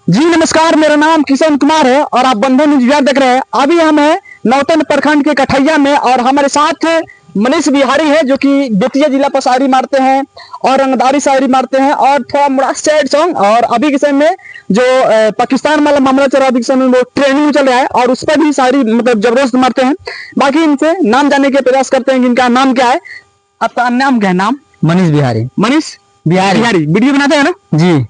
जी नमस्कार, मेरा नाम किशन कुमार है और आप बंधन न्यूज़ देख रहे हैं। अभी हम हैं नौतन प्रखंड के कठैया में और हमारे साथ मनीष बिहारी है जो कि बेतिया जिला पर शायरी मारते हैं और रंगदारी शायरी मारते हैं और थोड़ा मोड़ा सैड सॉन्ग। और अभी के समय में जो पाकिस्तान वाला मामला चल रहा है, अभी के समय में वो ट्रेनिंग में चल रहा है और उस पर भी शायरी मतलब जबरदस्त मारते हैं। बाकी इनसे नाम जानने के प्रयास करते हैं कि इनका नाम क्या है। आपका नाम क्या है? नाम मनीष बिहारी। मनीष बिहारी। बिहारी वीडियो बनाते हैं ना जी।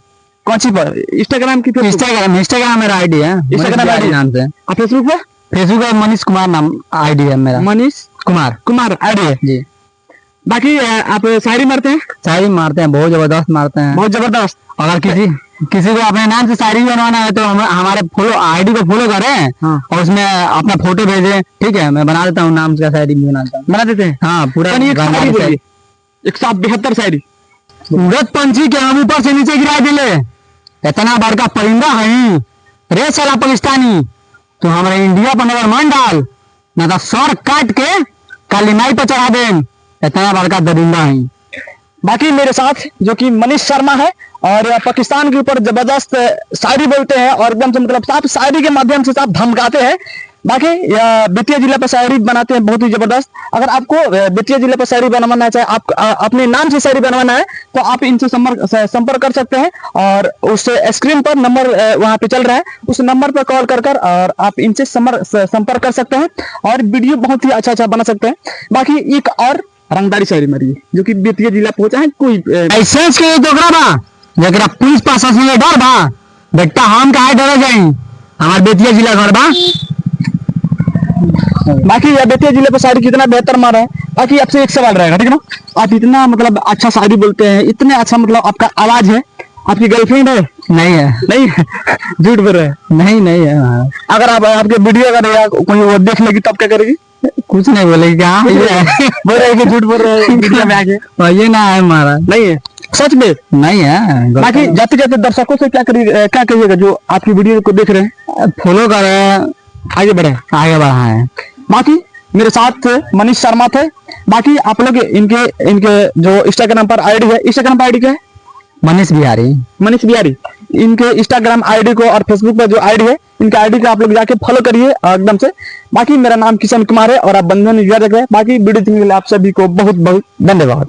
कौन सी पर? इंस्टाग्राम की? इंस्टाग्राम मेरा आईडी है, इंस्टाग्राम आईडी नाम से। और फेसबुक पे? फेसबुक पे मनीष कुमार नाम आईडी है मेरा। मनीष कुमार आईडी है जी। बाकी आप शायरी मारते हैं? शायरी मारते हैं, बहुत जबरदस्त मारते हैं, बहुत जबरदस्त। अगर किसी को अपने नाम से शायरी बनवाना है तो हमारे फॉलो आईडी को फॉलो करें और उसमें अपना फोटो भेजें, ठीक है? मैं बना देता हूँ, नाम का शायरी बनाता हूँ। बना देते हैं? हाँ, पूरा 172 शायरी। सूरत पंछी के हम ऊपर से नीचे गिरा दिले, इतना बड़का परिंदा है रे साला पाकिस्तानी, तो हमारे इंडिया पर नजर मान डाल, ना तो सर काट के कालीमाई पर चढ़ा दे, इतना बड़का दरिंदा है। बाकी मेरे साथ जो कि मनीष शर्मा है और पाकिस्तान के ऊपर जबरदस्त शायरी बोलते हैं और एकदम से मतलब साफ शायरी के माध्यम से साफ धमकाते हैं। बाकी बेतिया जिला पर शायरी बनाते हैं बहुत ही जबरदस्त। अगर आपको बेतिया जिला पर शायरी बनवाना चाहे, आप अपने नाम से शायरी बनवाना है तो आप इनसे संपर्क कर सकते हैं और उस स्क्रीन पर नंबर वहां पे चल रहा है, उस नंबर पर कॉल कर और आप इनसे संपर्क कर सकते हैं और वीडियो बहुत ही अच्छा बना सकते हैं। बाकी एक और रंगदारी शायरी मारिए जो कि बेतिया जिला पहुंचा है। कोई लाइसेंस के दोगरा बा जरा पुलिस प्रशासन में डर बा, बेटा हम काहे डरे जाई, हमार बेतिया जिला घर बा। बाकी बेतिया जिले पर शायरी कितना बेहतर मारा है। बाकी आपसे एक सवाल रहेगा, ठीक है ना? आप इतना मतलब अच्छा शायरी बोलते हैं, इतने अच्छा मतलब आपका आवाज है, आपकी गर्लफ्रेंड है? नहीं है। नहीं है? झूठ बोल रहे हैं? नहीं है। अगर आप आपके वीडियो अगर कोई वो देख लेगी तब क्या करेगी? कुछ नहीं बोलेगी। क्या बोल रहे कि झूठ बोल रहे हैं वीडियो में आके? ये ना है हमारा। नहीं है? सच में नहीं है? बाकी जाते जाते दर्शकों से क्या करिएगा जो आपकी वीडियो को देख रहे हैं? फॉलो करें, आगे बढ़ाएं। बाकी मेरे साथ मनीष शर्मा थे। बाकी आप लोग इनके जो इंस्टाग्राम पर आईडी है, इंस्टाग्राम पर आईडी क्या है? मनीष बिहारी। इनके इंस्टाग्राम आईडी को और फेसबुक पर जो आईडी है, इनके आईडी को आप लोग जाके फॉलो करिए एकदम से। बाकी मेरा नाम किशन कुमार है और आप बंधन न्यूज़ देख रहे हैं। बाकी वीडियो देखने के लिए आप सभी को बहुत बहुत धन्यवाद।